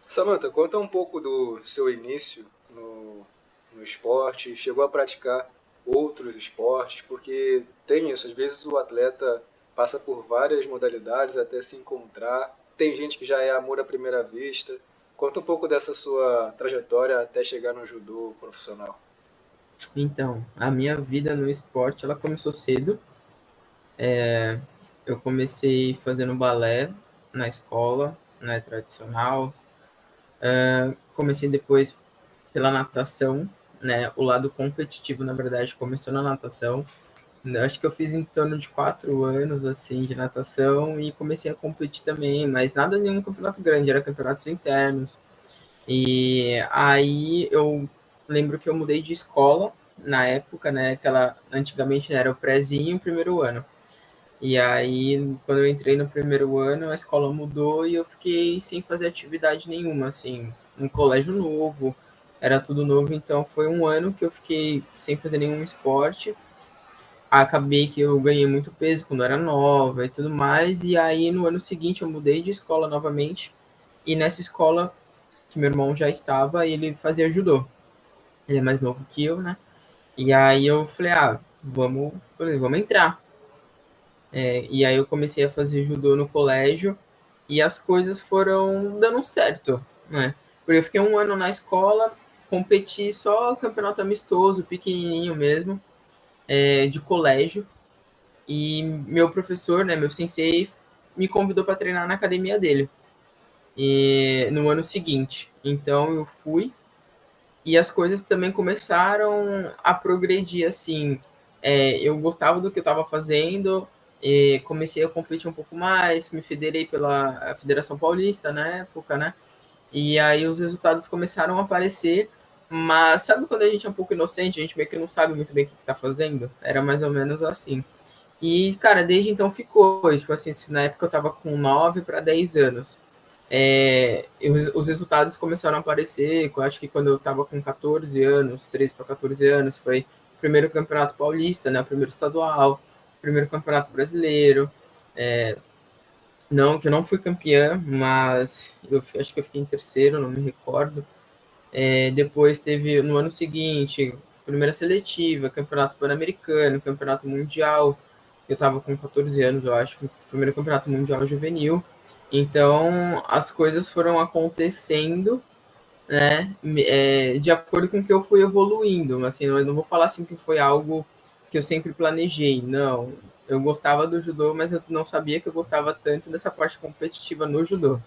Samantha, conta um pouco do seu início no esporte. Chegou a praticar outros esportes? Porque tem isso, às vezes o atleta passa por várias modalidades até se encontrar. Tem gente que já é amor à primeira vista. Conta um pouco dessa sua trajetória até chegar no judô profissional. Então, a minha vida no esporte, ela começou cedo. Eu comecei fazendo balé na escola, né, tradicional. Comecei depois pela natação, né? O lado competitivo, na verdade, começou na natação. Eu acho que eu fiz em torno de 4 anos, assim, de natação e comecei a competir também, mas nada nenhum campeonato grande, era campeonatos internos. E aí eu lembro que eu mudei de escola na época, né? Aquela antigamente, né, era o prézinho e o primeiro ano. E aí, quando eu entrei no primeiro ano, a escola mudou e eu fiquei sem fazer atividade nenhuma, assim, um colégio novo, era tudo novo, então foi um ano que eu fiquei sem fazer nenhum esporte. Acabei que eu ganhei muito peso quando era nova e tudo mais, e aí no ano seguinte eu mudei de escola novamente, e nessa escola que meu irmão já estava, ele fazia judô. Ele é mais novo que eu, né? E aí eu falei, vamos entrar. E aí eu comecei a fazer judô no colégio e as coisas foram dando certo, né? Porque eu fiquei um ano na escola, competi só campeonato amistoso, pequenininho mesmo, de colégio. E meu professor, né, meu sensei, me convidou para treinar na academia dele no ano seguinte. Então eu fui e as coisas também começaram a progredir assim. Eu gostava do que eu estava fazendo, comecei a competir um pouco mais, me federei pela Federação Paulista na época, né? E aí os resultados começaram a aparecer, mas sabe quando a gente é um pouco inocente, a gente meio que não sabe muito bem o que está fazendo? Era mais ou menos assim. E, cara, desde então ficou, tipo assim, na época eu tava com 9 para 10 anos. Os resultados começaram a aparecer, eu acho que quando eu tava com 14 anos, 13 para 14 anos, foi o primeiro campeonato paulista, né, o primeiro estadual, o primeiro campeonato brasileiro. Não, que eu não fui campeã, mas eu acho que eu fiquei em terceiro, não me recordo. Depois teve, no ano seguinte, primeira seletiva, campeonato pan-americano, campeonato mundial. Eu estava com 14 anos, eu acho, primeiro campeonato mundial juvenil. Então, as coisas foram acontecendo, né, de acordo com que eu fui evoluindo. Assim, eu não vou falar assim que foi algo que eu sempre planejei, não. Eu gostava do judô, mas eu não sabia que eu gostava tanto dessa parte competitiva no judô.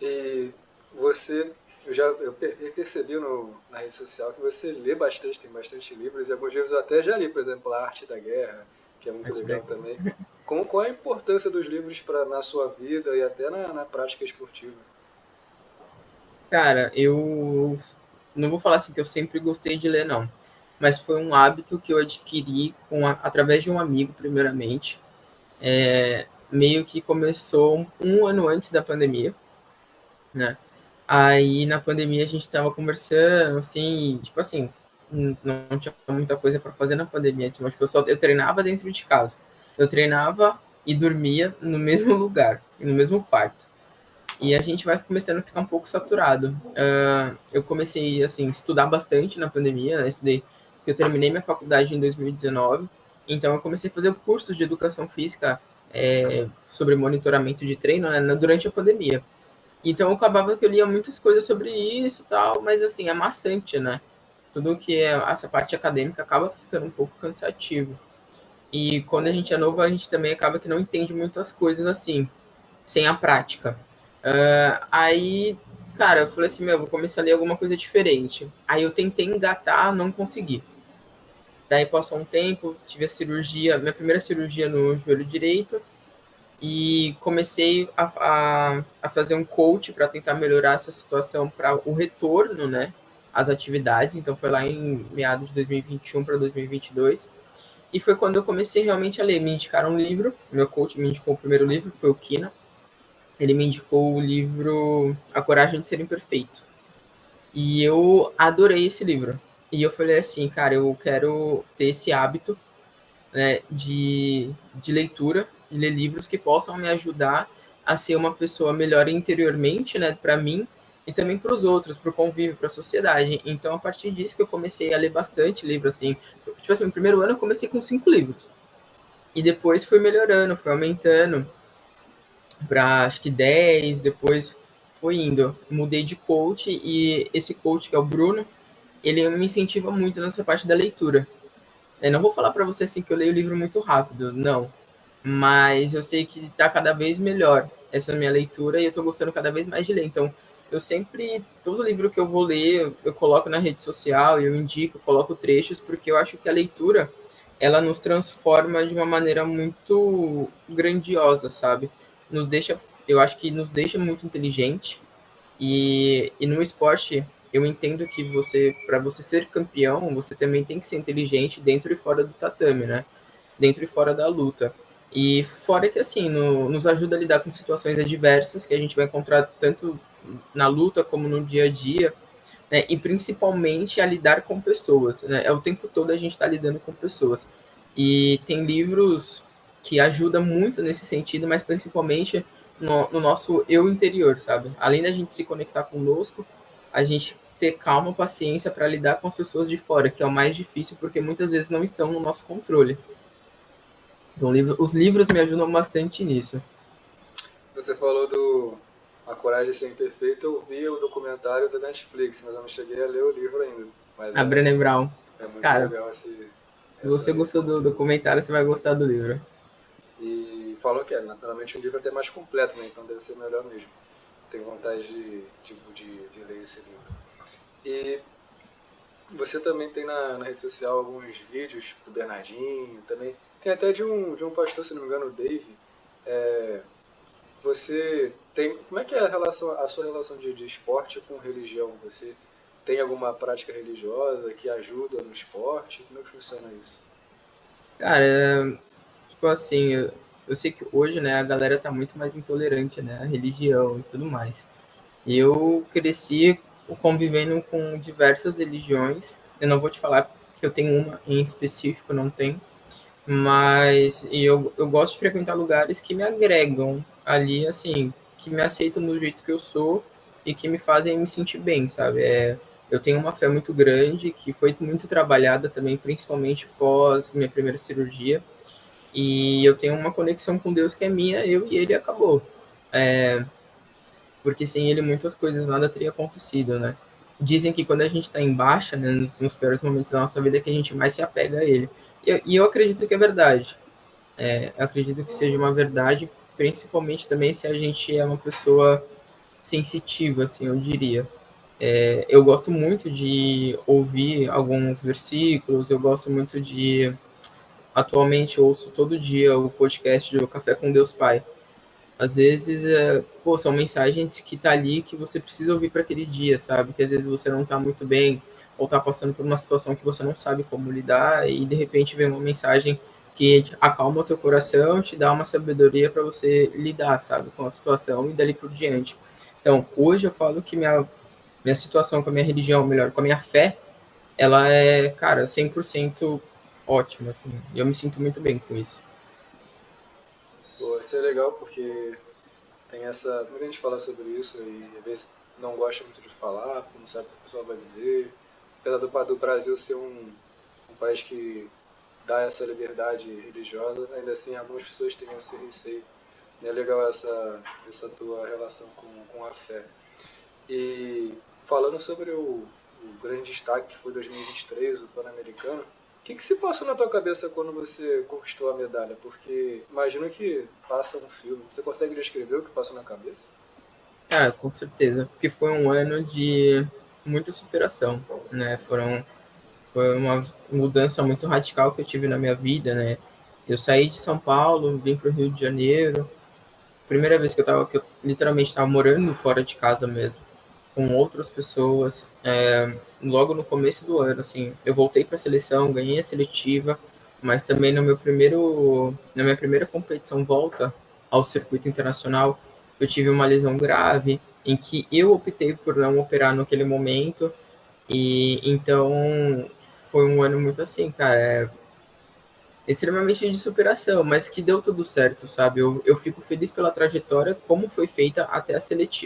E você, eu percebi na rede social que você lê bastante, tem bastante livros, e alguns livros eu até já li, por exemplo, A Arte da Guerra, que é muito legal também. Qual é a importância dos livros na sua vida e até na prática esportiva? Cara, eu não vou falar assim que eu sempre gostei de ler, não. Mas foi um hábito que eu adquiri através de um amigo, primeiramente. Meio que começou um ano antes da pandemia, né? Aí na pandemia a gente tava conversando, assim, tipo assim, não tinha muita coisa para fazer na pandemia. Tipo, eu treinava dentro de casa. Eu treinava e dormia no mesmo lugar, no mesmo quarto. E a gente vai começando a ficar um pouco saturado. Eu comecei assim estudar bastante na pandemia, né? Eu terminei minha faculdade em 2019, então eu comecei a fazer cursos de educação física sobre monitoramento de treino, né, durante a pandemia. Então eu acabava que eu lia muitas coisas sobre isso, e tal, mas assim é maçante, né? Tudo que é essa parte acadêmica acaba ficando um pouco cansativo. E quando a gente é novo, a gente também acaba que não entende muitas coisas assim, sem a prática. Aí, cara, eu falei assim, meu, vou começar a ler alguma coisa diferente. Aí eu tentei engatar, não consegui. Daí passou um tempo, tive a cirurgia, minha primeira cirurgia no joelho direito, e comecei a fazer um coach para tentar melhorar essa situação para o retorno, né, às atividades. Então foi lá em meados de 2021 para 2022. E foi quando eu comecei realmente a ler. Me indicaram um livro, meu coach me indicou o primeiro livro, que foi o Kina. Ele me indicou o livro A Coragem de Ser Imperfeito. E eu adorei esse livro. E eu falei assim, cara, eu quero ter esse hábito, né, de leitura, de ler livros que possam me ajudar a ser uma pessoa melhor interiormente, né, para mim e também para os outros, para o convívio, para a sociedade. Então, a partir disso que eu comecei a ler bastante livro, assim. Tipo assim, no primeiro ano eu comecei com 5 livros. E depois fui melhorando, fui aumentando para acho que 10, depois foi indo. Mudei de coach e esse coach, que é o Bruno, ele me incentiva muito nessa parte da leitura. Eu não vou falar para você assim que eu leio o livro muito rápido, não. Mas eu sei que está cada vez melhor essa minha leitura e eu estou gostando cada vez mais de ler. Então, eu sempre, todo livro que eu vou ler, eu coloco na rede social, eu indico, eu coloco trechos, porque eu acho que a leitura, ela nos transforma de uma maneira muito grandiosa, sabe? Nos deixa, eu acho que nos deixa muito inteligente e no esporte, eu entendo que você, para você ser campeão, você também tem que ser inteligente dentro e fora do tatame, né? Dentro e fora da luta. E fora que, assim, nos ajuda a lidar com situações adversas que a gente vai encontrar tanto na luta como no dia a dia, né? E principalmente a lidar com pessoas, né? É o tempo todo a gente está lidando com pessoas. E tem livros que ajudam muito nesse sentido, mas principalmente no nosso eu interior, sabe? Além da gente se conectar conosco, a gente ter calma, paciência para lidar com as pessoas de fora, que é o mais difícil, porque muitas vezes não estão no nosso controle. Então, os livros me ajudam bastante nisso. Você falou do A Coragem Sem Ter Feito, eu vi o documentário da Netflix, mas eu não cheguei a ler o livro ainda. Mas A Brené Brown. é muito Cara, legal se você esse gostou do conteúdo. documentário, você vai gostar do livro. E falou que naturalmente o livro é até mais completo, né? Então deve ser melhor mesmo. Tenho vontade de ler esse livro. E você também tem na rede social alguns vídeos do Bernardinho, também. Tem até de um pastor, se não me engano, o Dave. É, você tem. Como é que é a sua relação de esporte com religião? Você tem alguma prática religiosa que ajuda no esporte? Como é que funciona isso? Cara, tipo assim, eu sei que hoje, né, a galera tá muito mais intolerante, né, à religião e tudo mais. Eu cresci convivendo com diversas religiões. Eu não vou te falar que eu tenho uma em específico, não tem. Mas eu gosto de frequentar lugares que me agregam ali, assim, que me aceitam do jeito que eu sou e que me fazem me sentir bem, sabe? Eu tenho uma fé muito grande, que foi muito trabalhada também, principalmente pós minha primeira cirurgia. E eu tenho uma conexão com Deus que é minha, eu e ele acabou. Porque sem ele muitas coisas nada teria acontecido, né? Dizem que quando a gente está em baixa, né, nos piores momentos da nossa vida, é que a gente mais se apega a ele. E eu acredito que é verdade. Eu acredito que seja uma verdade, principalmente também se a gente é uma pessoa sensitiva, assim, eu diria. Eu gosto muito de ouvir alguns versículos, eu gosto muito de. Atualmente ouço todo dia o podcast do Café com Deus Pai. Às vezes, pô, são mensagens que tá ali que você precisa ouvir para aquele dia, sabe? Que às vezes você não tá muito bem ou tá passando por uma situação que você não sabe como lidar e de repente vem uma mensagem que acalma o teu coração, te dá uma sabedoria para você lidar, sabe, com a situação e dali por diante. Então, hoje eu falo que minha situação com a minha religião, melhor, com a minha fé, ela é, cara, 100% ótima, assim. E eu me sinto muito bem com isso. Pô, isso é legal porque tem essa. Muita gente fala sobre isso e às vezes não gosta muito de falar, porque não sabe o que a pessoa vai dizer. Apesar do Brasil ser um país que dá essa liberdade religiosa, ainda assim algumas pessoas têm esse receio. E é legal essa tua relação com a fé. E falando sobre o grande destaque que foi 2023, o Pan-Americano, que se passou na tua cabeça quando você conquistou a medalha? Porque imagino que passa um filme. Você consegue descrever o que passou na cabeça? Cara, com certeza, porque foi um ano de muita superação, né? Foi uma mudança muito radical que eu tive na minha vida, né? Eu saí de São Paulo, vim para o Rio de Janeiro. Primeira vez que eu literalmente estava morando fora de casa mesmo, com outras pessoas. Logo no começo do ano, assim, eu voltei para a seleção, ganhei a seletiva, mas também na minha primeira competição volta ao circuito internacional, eu tive uma lesão grave, em que eu optei por não operar naquele momento, e então foi um ano muito assim, cara. extremamente de superação, mas que deu tudo certo, sabe? Eu fico feliz pela trajetória, como foi feita até,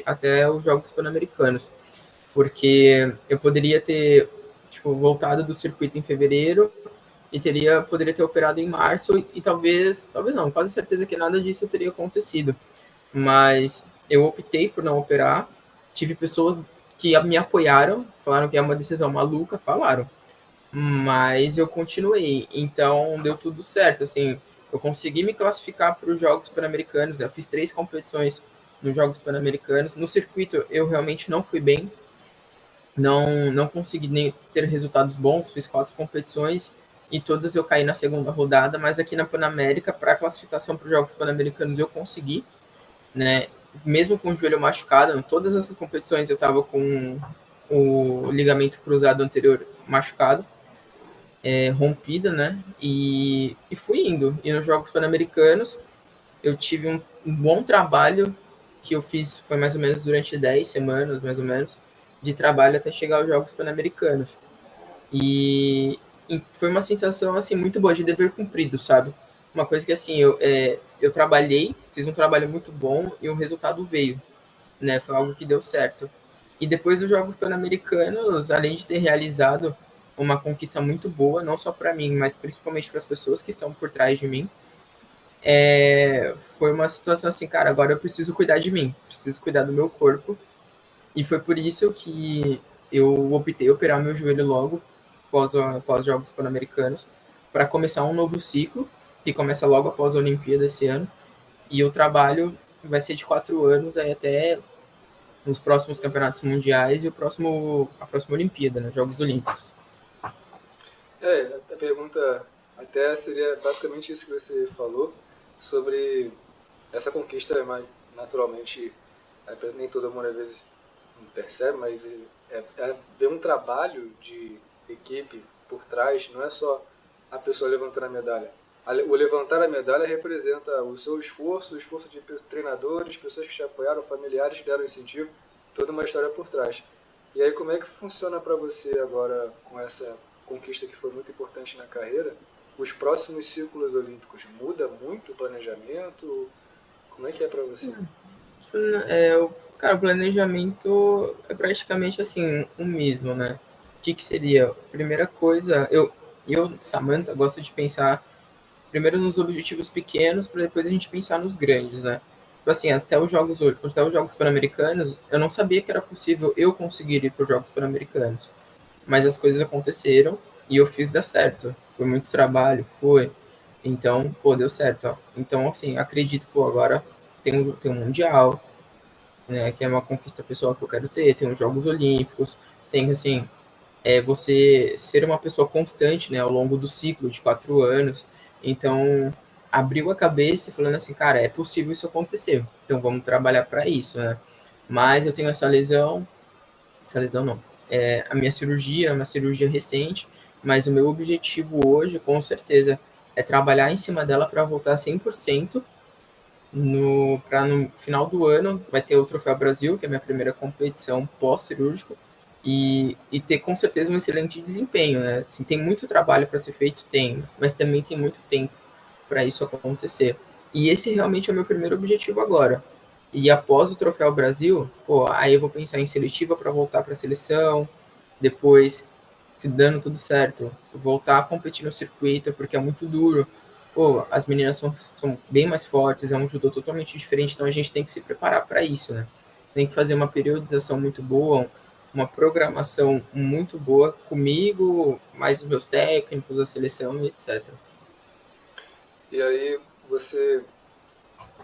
até os Jogos Pan-Americanos, porque eu poderia ter tipo, voltado do circuito em fevereiro e poderia ter operado em março e talvez não, quase certeza que nada disso teria acontecido. Mas eu optei por não operar. Tive pessoas que me apoiaram, falaram que é uma decisão maluca, falaram. Mas eu continuei, então deu tudo certo. Assim, eu consegui me classificar para os Jogos Pan-Americanos. Eu fiz 3 competições nos Jogos Pan-Americanos. No circuito eu realmente não fui bem, não consegui nem ter resultados bons. Fiz 4 competições e todas eu caí na segunda rodada. Mas aqui na Panamérica, para a classificação para os Jogos Pan-Americanos, eu consegui, né? Mesmo com o joelho machucado, em todas essas competições eu estava com o ligamento cruzado anterior machucado, rompida, né? E fui indo. E nos Jogos Pan-Americanos eu tive um bom trabalho que eu fiz, foi mais ou menos durante 10 semanas, mais ou menos, de trabalho até chegar aos Jogos Pan-Americanos. E foi uma sensação, assim, muito boa, de dever cumprido, sabe? Uma coisa que, assim, eu trabalhei, fiz um trabalho muito bom e o resultado veio, né? Foi algo que deu certo. E depois dos Jogos Pan-Americanos, além de ter realizado uma conquista muito boa, não só para mim, mas principalmente para as pessoas que estão por trás de mim, foi uma situação assim, cara, agora eu preciso cuidar de mim, preciso cuidar do meu corpo. E foi por isso que eu optei operar meu joelho logo após os Jogos Pan-Americanos, para começar um novo ciclo, que começa logo após a Olimpíada esse ano. E o trabalho vai ser de 4 anos aí até nos próximos campeonatos mundiais e a próxima Olimpíada, né, Jogos Olímpicos. A pergunta até seria basicamente isso que você falou, sobre essa conquista, mas naturalmente nem todo mundo às vezes não percebe, mas ver um trabalho de equipe por trás, não é só a pessoa levantando a medalha. O levantar a medalha representa o seu esforço, o esforço de treinadores, pessoas que te apoiaram, familiares que deram incentivo, toda uma história por trás. E aí, como é que funciona para você agora, com essa conquista que foi muito importante na carreira, os próximos ciclos olímpicos? Muda muito o planejamento? Como é que é para você? Cara, o planejamento é praticamente assim, o mesmo, né? O que seria? Primeira coisa, Samantha, gosto de pensar primeiro nos objetivos pequenos, para depois a gente pensar nos grandes, né? Tipo assim, até os Jogos Pan-Americanos, eu não sabia que era possível eu conseguir ir para os Jogos Pan-Americanos. Mas as coisas aconteceram e eu fiz dar certo. Foi muito trabalho, foi. Então, pô, deu certo, ó. Então, assim, acredito, pô, agora tem um Mundial, né, que é uma conquista pessoal que eu quero ter, tem os Jogos Olímpicos, tem, assim, você ser uma pessoa constante, né, ao longo do ciclo de 4 anos. Então, abriu a cabeça falando assim, cara, é possível isso acontecer. Então, vamos trabalhar para isso, né? Mas eu tenho essa lesão não. A minha cirurgia é uma cirurgia recente, mas o meu objetivo hoje, com certeza, é trabalhar em cima dela para voltar 100%. No final do ano vai ter o Troféu Brasil, que é a minha primeira competição pós-cirúrgico, e ter com certeza um excelente desempenho, né? Assim, tem muito trabalho para ser feito, tem, mas também tem muito tempo para isso acontecer. E esse realmente é o meu primeiro objetivo agora. E após o Troféu Brasil, pô, aí eu vou pensar em seletiva para voltar para a seleção, depois, se dando tudo certo, voltar a competir no circuito, porque é muito duro. Pô, as meninas são bem mais fortes, é um judô totalmente diferente, então a gente tem que se preparar para isso, né? Tem que fazer uma periodização muito boa, uma programação muito boa comigo, mais os meus técnicos, a seleção e etc. E aí,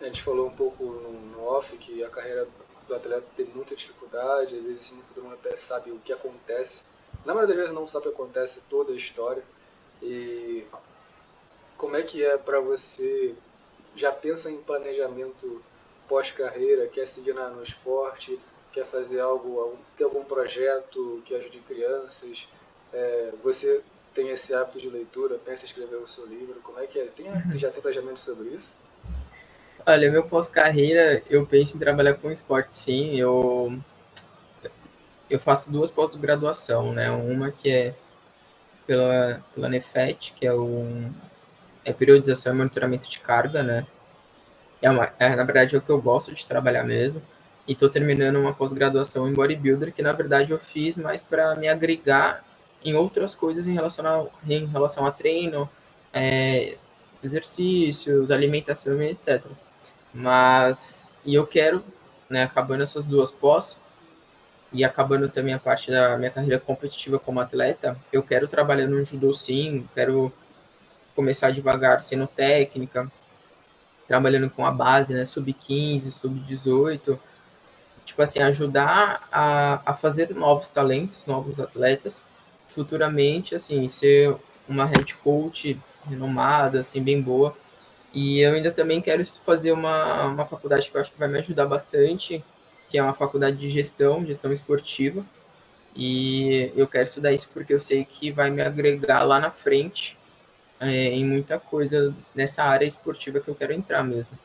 a gente falou um pouco no off que a carreira do atleta tem muita dificuldade, às vezes nem todo mundo até sabe o que acontece. Na maioria das vezes não sabe o que acontece toda a história. E como é que é para você, já pensa em planejamento pós-carreira, quer seguir no esporte, quer fazer algo, ter algum projeto que ajude crianças, você tem esse hábito de leitura, pensa em escrever o seu livro, como é que é? Já tem planejamento sobre isso? Olha, meu pós-carreira, eu penso em trabalhar com esporte, sim. Eu faço 2 pós-graduação, né? Uma que é pela Nefet, que é periodização e monitoramento de carga, né? Na verdade, é o que eu gosto de trabalhar mesmo. E estou terminando uma pós-graduação em bodybuilder, que na verdade eu fiz mais para me agregar em outras coisas em relação a treino, é, exercícios, alimentação e etc. E eu quero, né, acabando essas duas pós, e acabando também a parte da minha carreira competitiva como atleta, eu quero trabalhar no judô sim, quero começar devagar sendo técnica, trabalhando com a base, né, sub-15, sub-18, tipo assim, ajudar a fazer novos talentos, novos atletas, futuramente, assim, ser uma head coach renomada, assim, bem boa. E eu ainda também quero fazer uma faculdade que eu acho que vai me ajudar bastante, que é uma faculdade de gestão esportiva. E eu quero estudar isso porque eu sei que vai me agregar lá na frente em muita coisa nessa área esportiva que eu quero entrar mesmo.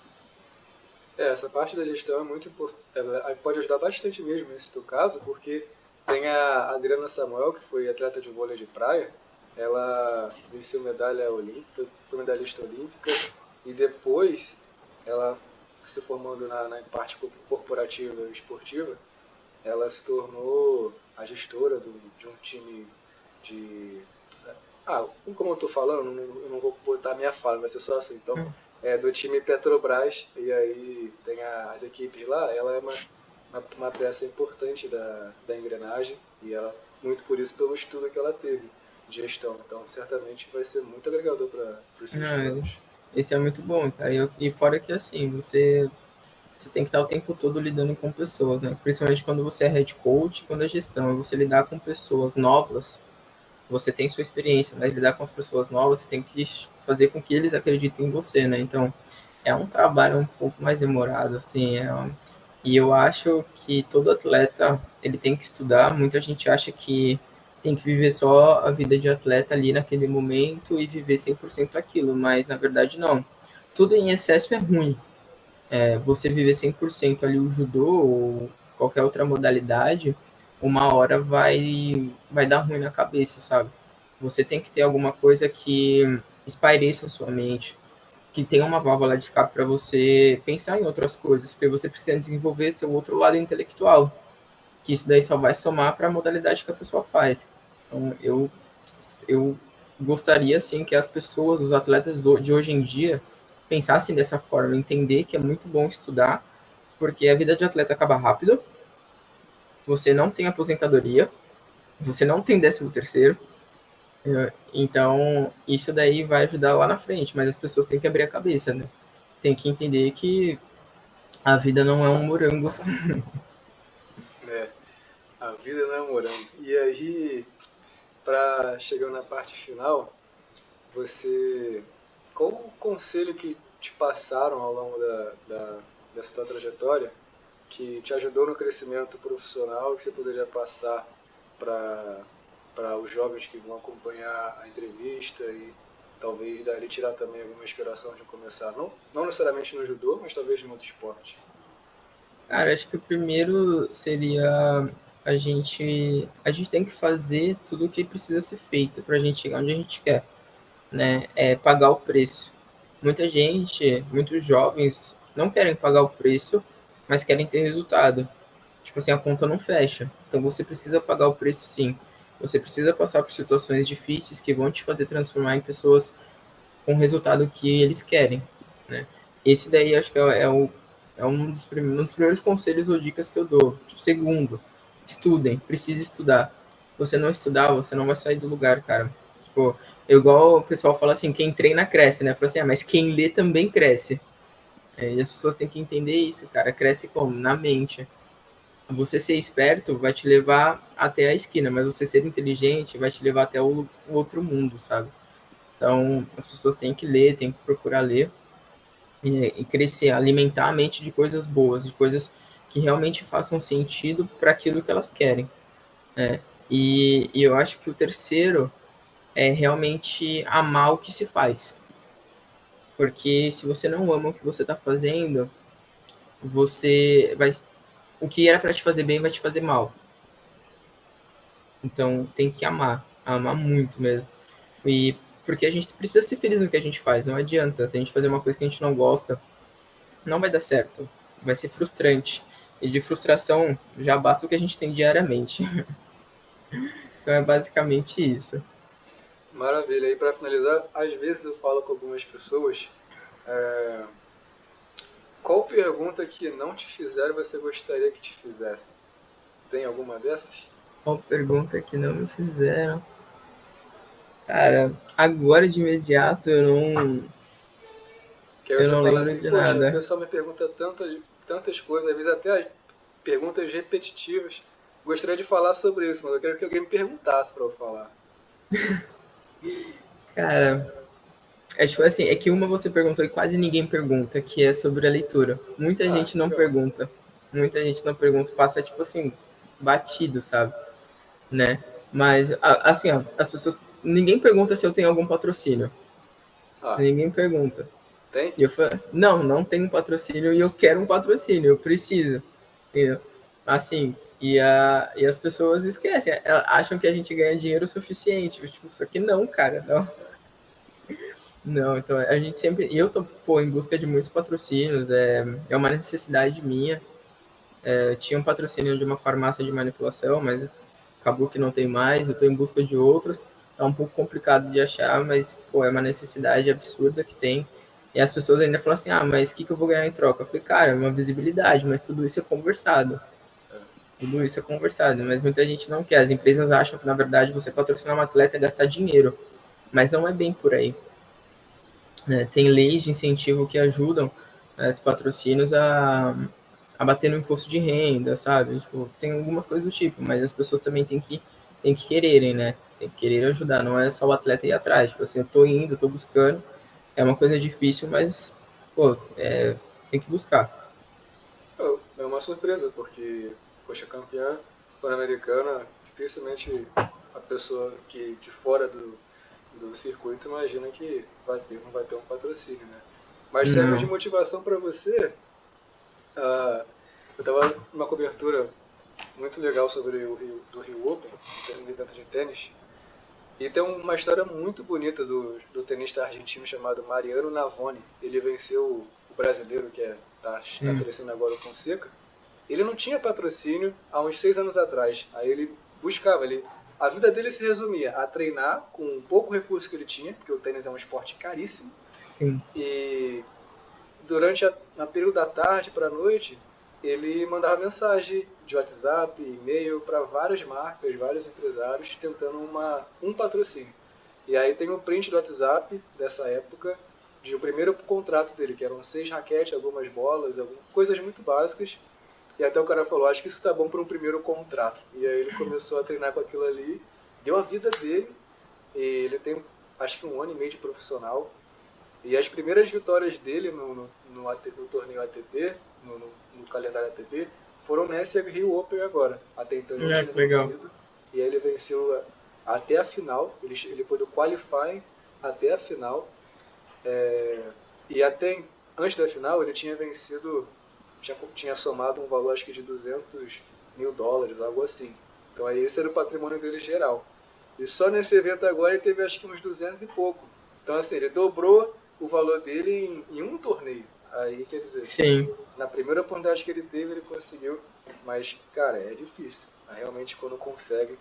Essa parte da gestão é muito importante. Ela pode ajudar bastante mesmo nesse teu caso, porque tem a Adriana Samuel, que foi atleta de vôlei de praia. Ela venceu medalha olímpica, foi medalhista olímpica, e depois ela se formando na parte corporativa e esportiva, ela se tornou a gestora de um time de. Ah, como eu estou falando, eu não vou botar a minha fala, vai ser só assim. Então, é do time Petrobras, e aí tem as equipes lá, ela é uma peça importante da engrenagem, e ela, muito por isso, pelo estudo que ela teve de gestão. Então, certamente vai ser muito agregador para os seus Não, planos. esse é muito bom, cara. E fora que assim, você tem que estar o tempo todo lidando com pessoas, né? Principalmente quando você é head coach, quando é gestão, você lidar com pessoas novas, você tem sua experiência, mas lidar com as pessoas novas, você tem que fazer com que eles acreditem em você, né? Então, é um trabalho um pouco mais demorado, assim, e eu acho que todo atleta, ele tem que estudar. Muita gente acha que tem que viver só a vida de atleta ali naquele momento e viver 100% aquilo, mas na verdade não. Tudo em excesso é ruim. Você viver 100% ali o judô ou qualquer outra modalidade, uma hora vai dar ruim na cabeça, sabe? Você tem que ter alguma coisa que espaireça a sua mente, que tenha uma válvula de escape para você pensar em outras coisas, porque você precisa desenvolver seu outro lado intelectual, que isso daí só vai somar para a modalidade que a pessoa faz. Então, eu gostaria, assim, que as pessoas, os atletas de hoje em dia, pensassem dessa forma, entender que é muito bom estudar, porque a vida de atleta acaba rápido, você não tem aposentadoria, você não tem 13º, então isso daí vai ajudar lá na frente, mas as pessoas têm que abrir a cabeça, né? Tem que entender que a vida não é um morango. É, a vida não é um morango. E aí, para chegando na parte final, você. Qual o conselho que te passaram ao longo dessa tua trajetória que te ajudou no crescimento profissional que você poderia passar para os jovens que vão acompanhar a entrevista e talvez dali tirar também alguma inspiração de começar, não necessariamente no judô, mas talvez em outro esporte? Cara, acho que o primeiro seria a gente tem que fazer tudo o que precisa ser feito para a gente chegar onde a gente quer, né? É pagar o preço. Muita gente, muitos jovens não querem pagar o preço, mas querem ter resultado. Tipo assim, a conta não fecha. Então você precisa pagar o preço sim. Você precisa passar por situações difíceis que vão te fazer transformar em pessoas com o resultado que eles querem, né? Esse daí acho que é um dos primeiros conselhos ou dicas que eu dou. Tipo, segundo, estudem, precisa estudar. Se você não estudar, você não vai sair do lugar, cara. Tipo, igual o pessoal fala assim, quem treina cresce, né? Fala assim, mas quem lê também cresce. E as pessoas têm que entender isso, cara. Cresce como? Na mente. Você ser esperto vai te levar até a esquina, mas você ser inteligente vai te levar até o outro mundo, sabe? Então, as pessoas têm que ler, têm que procurar ler e crescer, alimentar a mente de coisas boas, de coisas que realmente façam sentido para aquilo que elas querem, né? E eu acho que o terceiro é realmente amar o que se faz. Porque se você não ama o que você está fazendo, você vai. O que era para te fazer bem vai te fazer mal. Então tem que amar, amar muito mesmo. E Porque a gente precisa ser feliz no que a gente faz, não adianta. Se a gente fazer uma coisa que a gente não gosta, não vai dar certo. Vai ser frustrante. E de frustração já basta o que a gente tem diariamente. Então é basicamente isso. Maravilha. E para finalizar, às vezes eu falo com algumas pessoas, é, qual pergunta que não te fizeram você gostaria que te fizesse? Tem alguma dessas? Qual pergunta que não me fizeram? Cara, agora de imediato Que aí eu você não fala lembro assim, de poxa, o nada. pessoal me pergunta tantas coisas, às vezes até as perguntas repetitivas. Gostaria de falar sobre isso, mas eu quero que alguém me perguntasse para eu falar. Cara, é tipo assim, é que uma você perguntou e quase ninguém pergunta, que é sobre a leitura. Muita Ah, gente não legal. pergunta. Muita gente não pergunta, passa tipo assim, batido, sabe? Né? Mas assim, ó, as pessoas. Ninguém pergunta se eu tenho algum patrocínio. Ah, Ninguém pergunta. tem? E eu falo, não tenho patrocínio e eu quero um patrocínio, eu preciso. Entendeu? Assim, e as pessoas esquecem, acham que a gente ganha dinheiro o suficiente. Tipo, só que não, cara, não. Não, então a gente sempre. Eu tô, pô, em busca de muitos patrocínios, é uma necessidade minha. Eu tinha um patrocínio de uma farmácia de manipulação, mas acabou que não tem mais. Eu tô em busca de outros. É um pouco complicado de achar, mas, pô, é uma necessidade absurda que tem. E as pessoas ainda falam assim: ah, mas o que eu vou ganhar em troca? Eu falei, cara, é uma visibilidade, mas tudo isso é conversado. É. Tudo isso é conversado, mas muita gente não quer. As empresas acham que, na verdade, você patrocinar um atleta é gastar dinheiro, mas não é bem por aí. Né? Tem leis de incentivo que ajudam, né, os patrocínios a bater no imposto de renda, sabe? Tipo, tem algumas coisas do tipo, mas as pessoas também têm que quererem, né? Tem que querer ajudar, não é só o atleta ir atrás. Tipo assim, eu tô indo, tô buscando, é uma coisa difícil, mas, pô, tem que buscar. É uma surpresa, porque, poxa, campeã pan-americana, dificilmente a pessoa que de fora do circuito imagina que não vai ter um patrocínio, né? Mas serve de Não. motivação para você. Eu estava numa cobertura muito legal sobre do Rio Open, um evento de tênis, e tem uma história muito bonita do tenista argentino chamado Mariano Navone. Ele venceu o brasileiro que tá Sim. crescendo agora, o Fonseca. Ele não tinha patrocínio há uns 6 anos atrás. Aí ele buscava, a vida dele se resumia a treinar com um pouco recurso que ele tinha, porque o tênis é um esporte caríssimo, Sim. e na período da tarde para a noite, ele mandava mensagem de WhatsApp, e-mail para várias marcas, vários empresários, tentando um patrocínio. E aí tem um print do WhatsApp dessa época, de o primeiro contrato dele, que eram 6 raquetes, algumas bolas, coisas muito básicas. E até o cara falou, acho que isso tá bom para um primeiro contrato. E aí ele começou a treinar com aquilo ali, deu a vida dele, e ele tem acho que um ano e meio de profissional. E as primeiras vitórias dele no torneio ATP, no calendário ATP, foram nesse Rio Open agora. Até então ele não Ah, tinha que legal. vencido. E aí ele venceu até a final. Ele foi do qualifying até a final. E até antes da final ele tinha vencido, tinha somado um valor acho que de 200 mil dólares, algo assim. Então aí esse era o patrimônio dele geral. E só nesse evento agora ele teve acho que uns 200 e pouco. Então assim, ele dobrou o valor dele em um torneio. Aí quer dizer, Sim. na primeira oportunidade que ele teve ele conseguiu, mas cara, é difícil. Mas, realmente quando consegue,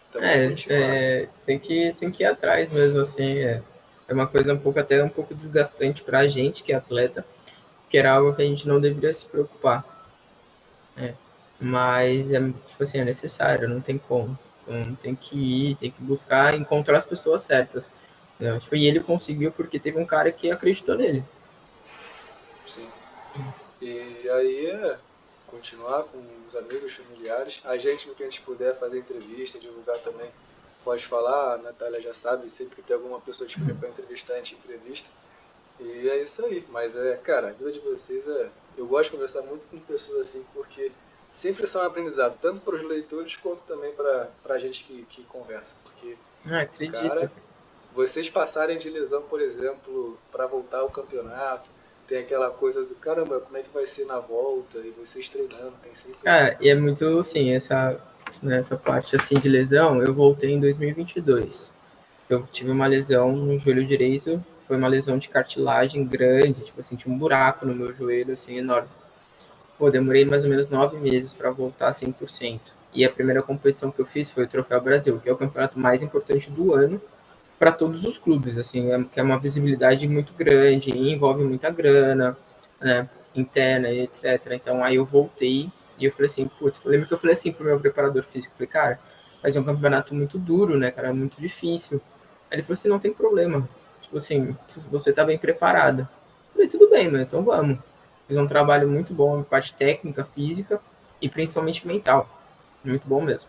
então vamos continuar. Tem que ir atrás mesmo, assim. É uma coisa até um pouco desgastante pra gente que é atleta, que era algo que a gente não deveria se preocupar, né? Mas tipo assim, é necessário, não tem como. Então, tem que ir, tem que buscar encontrar as pessoas certas. Né? Tipo, e ele conseguiu porque teve um cara que acreditou nele. Sim. E aí é continuar com os amigos, familiares. A gente, no que a gente puder, fazer entrevista, divulgar também. Pode falar, a Natália já sabe, sempre que tem alguma pessoa disponível para entrevistar, a gente entrevista. E é isso aí. Mas cara, a vida de vocês é. Eu gosto de conversar muito com pessoas assim, porque sempre são um aprendizado, tanto para os leitores quanto também para a gente que conversa. Porque, Ah, acredito. cara, vocês passarem de lesão, por exemplo, para voltar ao campeonato, tem aquela coisa do caramba, como é que vai ser na volta, e vocês treinando, tem sempre um. Cara, e é muito, assim, essa parte assim de lesão, eu voltei em 2022. Eu tive uma lesão no joelho direito, foi uma lesão de cartilagem grande, tipo assim, tinha um buraco no meu joelho, assim, enorme. Pô, demorei mais ou menos 9 meses para voltar 100%. E a primeira competição que eu fiz foi o Troféu Brasil, que é o campeonato mais importante do ano para todos os clubes, assim, que é uma visibilidade muito grande, envolve muita grana, né, interna e etc. Então aí eu voltei e eu falei assim, putz, eu lembro que eu falei assim pro meu preparador físico, falei, cara, mas é um campeonato muito duro, né, cara, muito difícil. Aí ele falou assim, não tem problema, tipo assim, você tá bem preparada. Eu falei, tudo bem, mano, então vamos. Fiz um trabalho muito bom em parte técnica, física e principalmente mental, muito bom mesmo.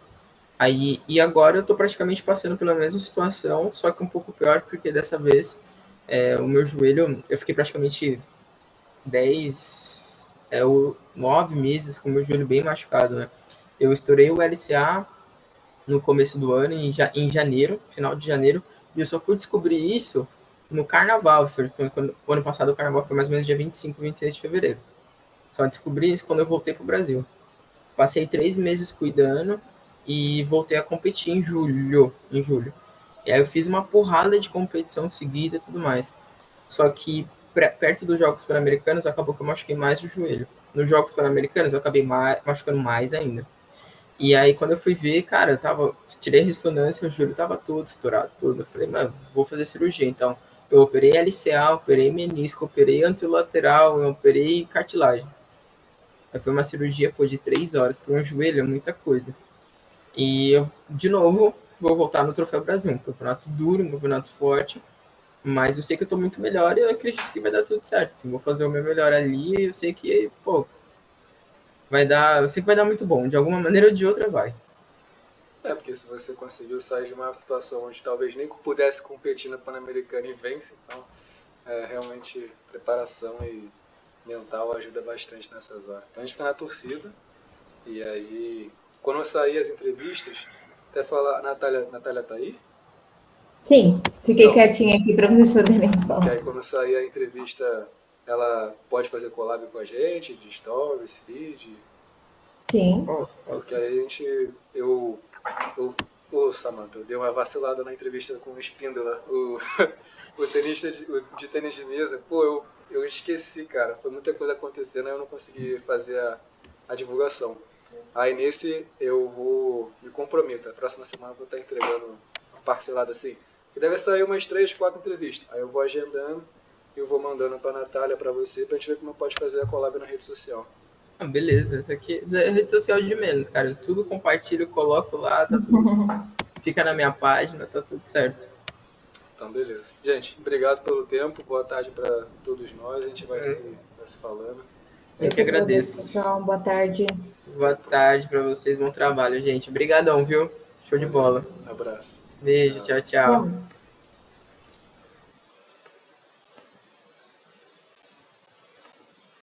Aí, e agora eu tô praticamente passando pela mesma situação, só que um pouco pior, porque dessa vez o meu joelho, eu fiquei praticamente 9 meses com o meu joelho bem machucado, né? Eu estourei o LCA no começo do ano, em janeiro, final de janeiro, e eu só fui descobrir isso no carnaval. O ano passado o carnaval foi mais ou menos dia 25, 26 de fevereiro. Só descobri isso quando eu voltei pro Brasil. Passei 3 meses cuidando e voltei a competir em julho. E aí eu fiz uma porrada de competição seguida e tudo mais. Só que perto dos Jogos Pan-Americanos acabou que eu machuquei mais o joelho. Nos Jogos Pan-Americanos eu acabei machucando mais ainda. E aí quando eu fui ver, cara, tirei ressonância, o joelho tava todo estourado, todo. Eu falei, mano, vou fazer cirurgia. Então, eu operei LCA, operei menisco, operei anterolateral, eu operei cartilagem. Aí foi uma cirurgia, pô, de 3 horas. Para um joelho é muita coisa. E eu, de novo, vou voltar no Troféu Brasil. Um campeonato duro, um campeonato forte. Mas eu sei que eu tô muito melhor e eu acredito que vai dar tudo certo. Assim, vou fazer o meu melhor ali e eu sei que, pô, vai dar. Eu sei que vai dar muito bom. De alguma maneira ou de outra vai. Porque se você conseguiu sair de uma situação onde talvez nem pudesse competir na Pan-Americana e vence, então realmente preparação e mental ajuda bastante nessas horas. Então a gente fica na torcida e aí quando eu sair as entrevistas, até falar, Natália tá aí? Sim, fiquei Então, quietinha aqui para vocês poderem que falar. aí quando sair a entrevista, ela pode fazer collab com a gente, de stories, feed, Sim. porque aí a gente, ô Samantha, eu dei uma vacilada na entrevista com o Espíndola, o tenista de tênis de mesa. Pô, eu esqueci, cara. Foi muita coisa acontecendo, aí eu não consegui fazer a divulgação. Aí nesse eu vou me comprometo. A próxima semana eu vou estar entregando uma parcelada assim. Que deve sair umas 3, 4 entrevistas. Aí eu vou agendando e eu vou mandando pra Natália, pra você, pra gente ver como pode fazer a collab na rede social. Ah, beleza, isso é rede social de menos, cara. Tudo compartilho, coloco lá, tá tudo. Fica na minha página, tá tudo certo. Então, beleza. Gente, obrigado pelo tempo. Boa tarde para todos nós. A gente vai se falando. Eu que agradeço. Pessoal. Boa tarde. Boa tarde pra vocês, bom trabalho, gente. Obrigadão, viu? Show de bola. Um abraço. Beijo, tchau, tchau. Bom.